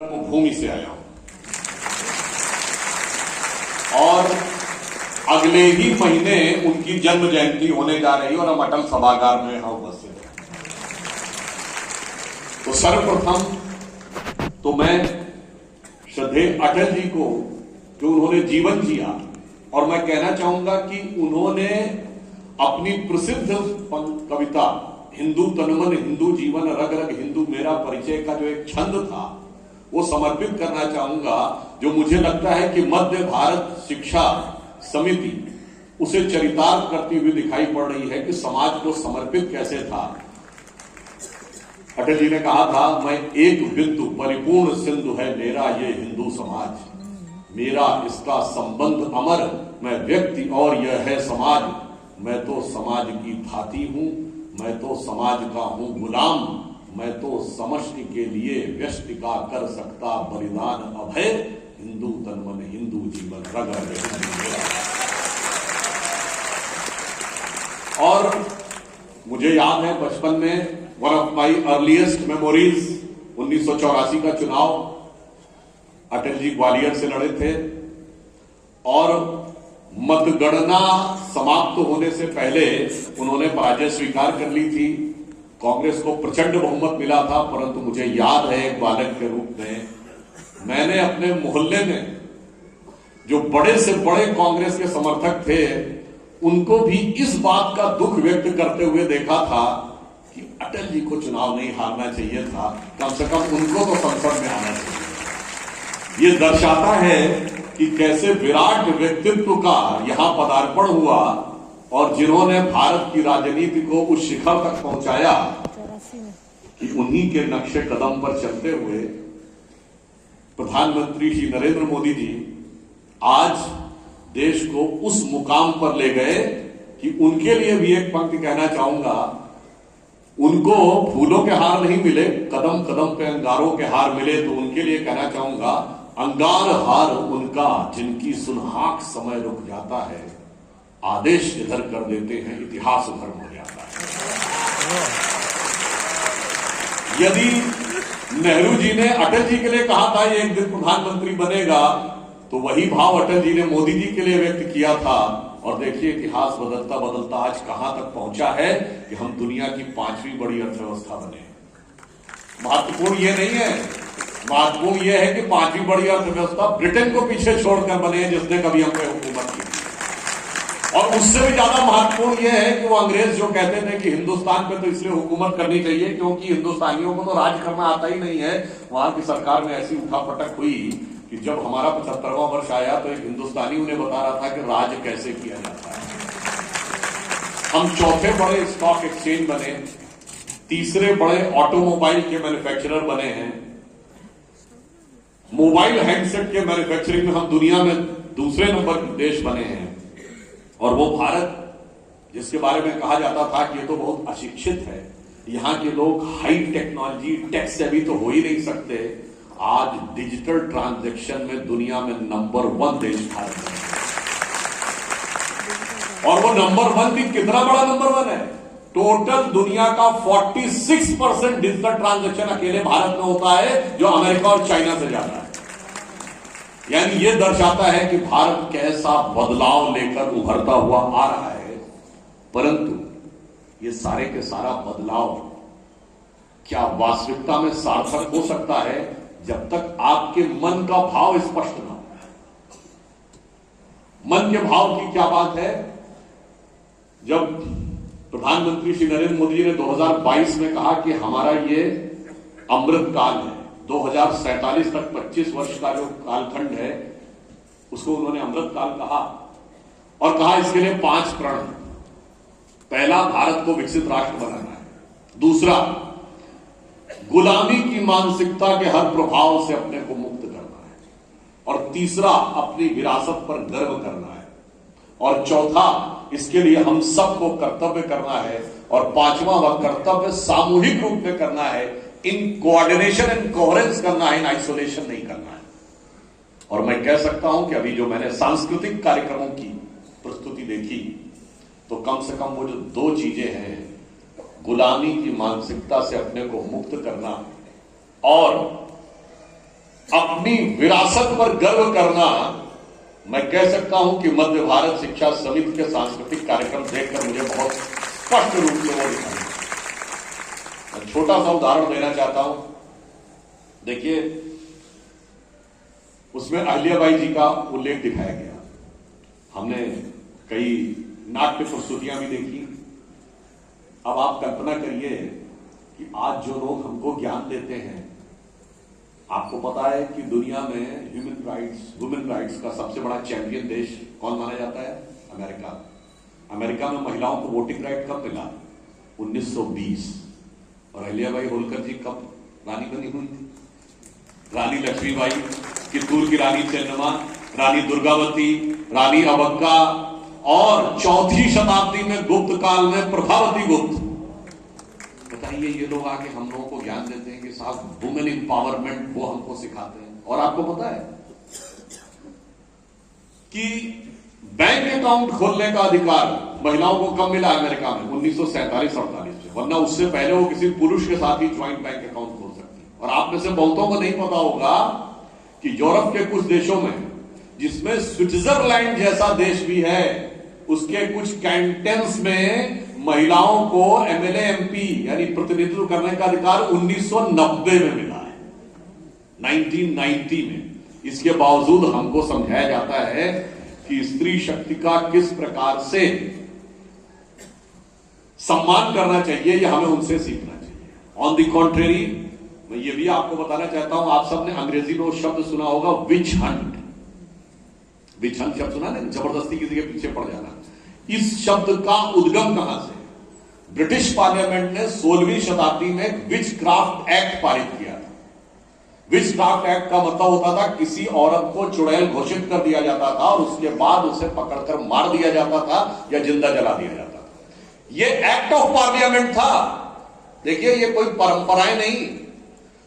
भूमि से आया हूं और अगले ही महीने उनकी जन्म जयंती होने जा रही है और हम अटल सभागार में यहां उपस्थित हैं। तो सर्वप्रथम तो मैं श्रद्धेय अटल जी को जो उन्होंने जीवन जिया, और मैं कहना चाहूंगा कि उन्होंने अपनी प्रसिद्ध कविता हिंदू तनमन हिंदू जीवन रग रग हिंदू मेरा परिचय का जो एक छंद था वो समर्पित करना चाहूंगा, जो मुझे लगता है कि मध्य भारत शिक्षा समिति उसे चरितार्थ करती हुई दिखाई पड़ रही है कि समाज को समर्पित कैसे था। अटल जी ने कहा था, मैं एक बिंदु परिपूर्ण सिंधु है मेरा ये हिंदू समाज, मेरा इसका संबंध अमर, मैं व्यक्ति और यह है समाज, मैं तो समाज की भांति हूं, मैं तो समाज का हूं गुलाम, मैं तो समष्टि के लिए व्यष्टि का कर सकता बलिदान अभय, हिंदू तन मन हिंदू जीवन रग रग हिंदू मेरा। और मुझे याद है बचपन में one of my earliest memories 1984 का चुनाव अटल जी ग्वालियर से लड़े थे और मतगणना समाप्त होने से पहले उन्होंने पराजय स्वीकार कर ली थी। कांग्रेस को प्रचंड बहुमत मिला था, परंतु मुझे याद है एक बालक के रूप में मैंने अपने मोहल्ले में जो बड़े से बड़े कांग्रेस के समर्थक थे उनको भी इस बात का दुख व्यक्त करते हुए देखा था कि अटल जी को चुनाव नहीं हारना चाहिए था, कम से कम उनको तो संसद में आना चाहिए। ये दर्शाता है कि कैसे विराट व्यक्तित्व का यहां पदार्पण हुआ और जिन्होंने भारत की राजनीति को उस शिखर तक पहुंचाया कि उन्हीं के नक्शे कदम पर चलते हुए प्रधानमंत्री श्री नरेंद्र मोदी जी आज देश को उस मुकाम पर ले गए कि उनके लिए भी एक पंक्ति कहना चाहूंगा, उनको फूलों के हार नहीं मिले, कदम कदम पे अंगारों के हार मिले, तो उनके लिए कहना चाहूंगा, अंगार हार उनका जिनकी सुनहाक समय रुक जाता है, आदेश इधर कर देते हैं इतिहास उधर हो जाता है। यदि नेहरू जी ने अटल जी के लिए कहा था ये एक दिन प्रधानमंत्री बनेगा, तो वही भाव अटल जी ने मोदी जी के लिए व्यक्त किया था, और देखिए इतिहास बदलता बदलता आज कहां तक पहुंचा है कि हम दुनिया की 5वीं बड़ी अर्थव्यवस्था बने। महत्वपूर्ण ये नहीं है, महत्वपूर्ण यह है कि 5वीं बड़ी अर्थव्यवस्था ब्रिटेन को पीछे छोड़कर बने जिसने कभी हम पे हुकूमत की, और उससे भी ज्यादा महत्वपूर्ण यह है कि वो अंग्रेज जो कहते थे कि हिंदुस्तान पे तो इसलिए हुकूमत करनी चाहिए क्योंकि हिंदुस्तानियों को तो राज करना आता ही नहीं है, वहां की सरकार में ऐसी उठापटक हुई कि जब हमारा 75वां वर्ष आया तो एक हिंदुस्तानी उन्हें बता रहा था कि राज कैसे किया जाता है। हम चौथे बड़े स्टॉक एक्सचेंज बने, तीसरे बड़े ऑटोमोबाइल के मैन्युफैक्चरर बने हैं, मोबाइल हैंडसेट के मैन्युफैक्चरिंग में हम दुनिया में दूसरे नंबर के देश बने हैं, और वो भारत जिसके बारे में कहा जाता था कि ये तो बहुत अशिक्षित है, यहां के लोग हाई टेक्नोलॉजी टेक से भी तो हो ही नहीं सकते, आज डिजिटल ट्रांजैक्शन में दुनिया में नंबर 1 देश भारत है। और वो नंबर 1 भी कितना बड़ा नंबर 1 है, टोटल दुनिया का 46% डिजिटल ट्रांजैक्शन अकेले भारत में होता है, जो अमेरिका और चाइना से ज्यादा है। यानी ये दर्शाता है कि भारत कैसा बदलाव लेकर उभरता हुआ आ रहा है, परंतु ये सारे के सारा बदलाव क्या वास्तविकता में सार्थक हो सकता है जब तक आपके मन का भाव स्पष्ट ना हो। मन के भाव की क्या बात है, जब प्रधानमंत्री श्री नरेंद्र मोदी जी ने 2022 में कहा कि हमारा ये अमृत काल है, 2047 तक 25 वर्ष का जो कालखंड है उसको उन्होंने अमृत काल कहा, और कहा इसके लिए 5 प्रण। पहला, भारत को विकसित राष्ट्र बनाना है, दूसरा, गुलामी की मानसिकता के हर प्रभाव से अपने को मुक्त करना है, और तीसरा, अपनी विरासत पर गर्व करना है, और चौथा, इसके लिए हम सबको कर्तव्य करना है, और 5वां वह कर्तव्य सामूहिक रूप में करना है, इन कोऑर्डिनेशन एंड कोहेरेंस करना है, इन आइसोलेशन नहीं करना है। और मैं कह सकता हूं कि अभी जो मैंने सांस्कृतिक कार्यक्रमों की प्रस्तुति देखी, तो कम से कम वो जो 2 चीजें हैं, गुलामी की मानसिकता से अपने को मुक्त करना और अपनी विरासत पर गर्व करना, मैं कह सकता हूं कि मध्य भारत शिक्षा समिति के सांस्कृतिक कार्यक्रम देखकर मुझे बहुत स्पष्ट रूप से वो दिखाई। मैं छोटा सा उदाहरण देना चाहता हूं। देखिए, उसमें अहिल्याबाई जी का उल्लेख दिखाया गया। हमने कई नाट्य प्रस्तुतियां भी देखी। अब आप कल्पना करिए कि आज जो लोग हमको ज्ञान देते हैं, आपको पता है कि दुनिया में वुमेन राइट्स का सबसे बड़ा चैंपियन देश कौन माना जाता है? अमेरिका। अमेरिका में महिलाओं को वोटिंग राइट कब मिला? 1920। और अहिल्याबाई होलकर जी कब रानी बनी हुई थी? रानी लक्ष्मीबाई, कित्तूर की रानी चेन्नम्मा, रानी दुर्गावती, रानी अबक्का, और चौथी शताब्दी में गुप्त काल में प्रभावती गुप्त। बताइए, ये लोग आके हम लोगों को ज्ञान देते हैं कि साहब वुमेन एम्पावरमेंट, वो हमको सिखाते हैं। और आपको पता है कि बैंक अकाउंट खोलने का अधिकार महिलाओं को कब मिला अमेरिका में? 1947-48 में, वरना उससे पहले वो किसी पुरुष के साथ ही ज्वाइंट बैंक अकाउंट खोल सकती है। और आप में से बहुतों को नहीं पता होगा कि यूरोप के कुछ देशों में, जिसमें स्विट्जरलैंड जैसा देश भी है, उसके कुछ कैंटन्स में महिलाओं को एमएलए एमपी यानी प्रतिनिधित्व करने का अधिकार 1990 में मिला है, 1990 में। इसके बावजूद हमको समझाया जाता है कि स्त्री शक्ति का किस प्रकार से सम्मान करना चाहिए, यह हमें उनसे सीखना चाहिए। ऑन द कॉन्ट्रेरी, मैं ये भी आपको बताना चाहता हूं, आप सबने अंग्रेजी में वो शब्द सुना होगा, विच हंट। विच हंट शब्द सुना ना, जबरदस्ती किसी के पीछे पड़ जाना। इस शब्द का उद्गम कहां से? ब्रिटिश पार्लियामेंट ने 16वीं शताब्दी में विच क्राफ्ट एक्ट पारित किया था। विच क्राफ्ट एक्ट का मतलब होता था किसी औरत को चुड़ैल घोषित कर दिया जाता था और उसके बाद उसे पकड़कर मार दिया जाता था या जिंदा जला दिया जाता था। यह एक्ट ऑफ पार्लियामेंट था। देखिए, ये कोई परंपराएं नहीं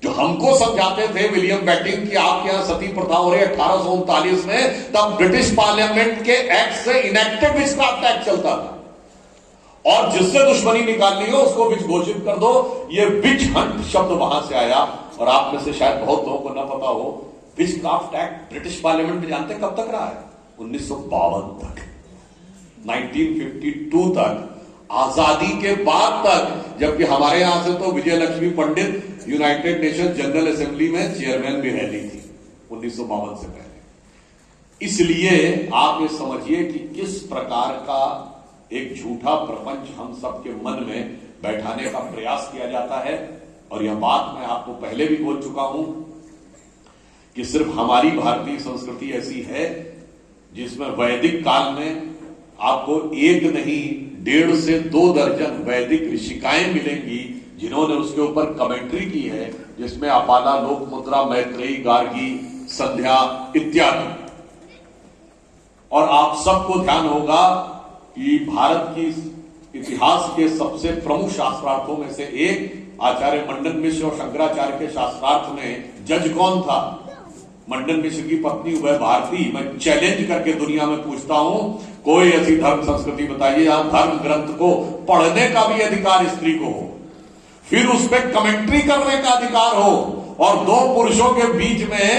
जो हमको समझाते थे विलियम बेटिंग कि आपके यहां सती प्रथा हो रही है 1839 में, तब ब्रिटिश पार्लियामेंट के एक्ट से इनेक्टेड विच क्राफ्ट एक्ट चलता था। और जिससे दुश्मनी निकालनी हो उसको विच घोषित कर दो। ये विच हंट शब्द वहां से आया। और आप में से शायद बहुत लोगों को ना पता हो, विच क्राफ्ट एक्ट ब्रिटिश पार्लियामेंट में जानते कब तक रहा है? 1952 तक, 1952 तक, आजादी के बाद तक। जबकि हमारे यहां से तो विजय लक्ष्मी पंडित यूनाइटेड नेशन जनरल असेंबली में चेयरमैन भी रह ली थी 1952 से पहले। इसलिए आप ये समझिए कि किस प्रकार का एक झूठा प्रपंच हम सबके मन में बैठाने का प्रयास किया जाता है। और यह बात मैं आपको पहले भी बोल चुका हूं कि सिर्फ हमारी भारतीय संस्कृति ऐसी है जिसमें वैदिक काल में आपको एक नहीं 1.5 से 2 दर्जन वैदिक ऋषिकाएं मिलेंगी जिन्होंने उसके ऊपर कमेंट्री की है, जिसमें अपाला, लोकमुद्रा, मैत्रेयी, गार्गी, संध्या इत्यादि। और आप सबको ध्यान होगा कि भारत की इतिहास के सबसे प्रमुख शास्त्रार्थों में से एक आचार्य मंडन मिश्र और शंकराचार्य के शास्त्रार्थ में जज कौन था? मंडन मिश्र की पत्नी उभय भारती। मैं चैलेंज करके दुनिया में पूछता हूं, कोई ऐसी धर्म संस्कृति बताइए जहां धर्म ग्रंथ को पढ़ने का भी अधिकार स्त्री को हो, फिर उस पर कमेंट्री करने का अधिकार हो, और 2 पुरुषों के बीच में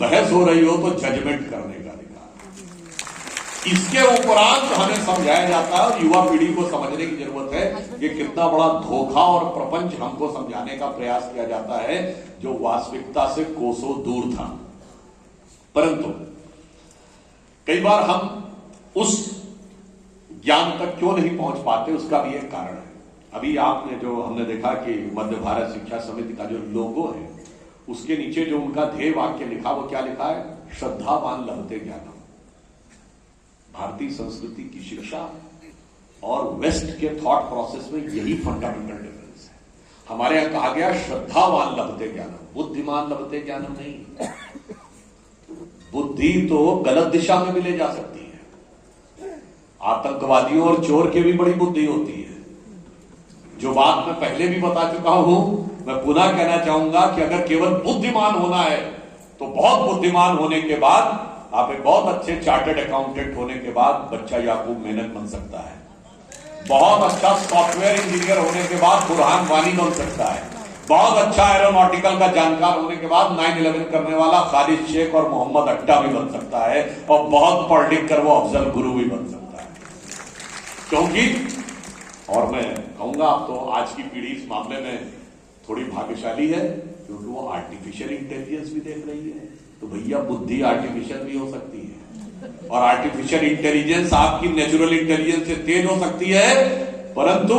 बहस हो रही हो तो जजमेंट करने का अधिकार। इसके उपरांत हमें समझाया जाता है और युवा पीढ़ी को समझने की जरूरत है कि कितना बड़ा धोखा और प्रपंच हमको समझाने का प्रयास किया जाता है जो वास्तविकता से कोसों दूर था। परंतु कई बार हम उस ज्ञान तक क्यों नहीं पहुंच पाते, उसका भी एक कारण है। अभी आपने जो हमने देखा कि मध्य भारत शिक्षा समिति का जो लोगो है, उसके नीचे जो उनका ध्येय वाक्य लिखा, वो क्या लिखा है? श्रद्धावान लभते ज्ञानम। भारतीय संस्कृति की शिक्षा और वेस्ट के थॉट प्रोसेस में यही फंडामेंटल डिफरेंस है। हमारे यहां कहा गया श्रद्धावान लभते ज्ञानम, बुद्धिमान लभते ज्ञानम नहीं। बुद्धि तो गलत दिशा में भी ले जा सकती है। आतंकवादियों और चोर की भी बड़ी बुद्धि होती है। जो बात मैं पहले भी बता चुका हूं, मैं पुनः कहना चाहूंगा कि अगर केवल बुद्धिमान होना है तो बहुत बुद्धिमान होने के बाद, आप एक बहुत अच्छे चार्टर्ड अकाउंटेंट होने के बाद बच्चा याकूब मेनन बन सकता है। बहुत अच्छा सॉफ्टवेयर इंजीनियर होने के बाद बुरहान वानी बन सकता है। बहुत अच्छा एरोनॉटिकल का जानकार होने के बाद 9/11 करने वाला खालिद शेख और मोहम्मद अट्टा भी बन सकता है, और बहुत पढ़ लिख कर वो अफजल गुरु भी बन सकता है। क्योंकि, और मैं कहूंगा आप तो आज की पीढ़ी इस मामले में थोड़ी भाग्यशाली है, क्योंकि वो आर्टिफिशियल इंटेलिजेंस भी देख रही है। तो भैया बुद्धि आर्टिफिशियल भी हो सकती है, और आर्टिफिशियल इंटेलिजेंस आपकी नेचुरल इंटेलिजेंस से तेज हो सकती है, परंतु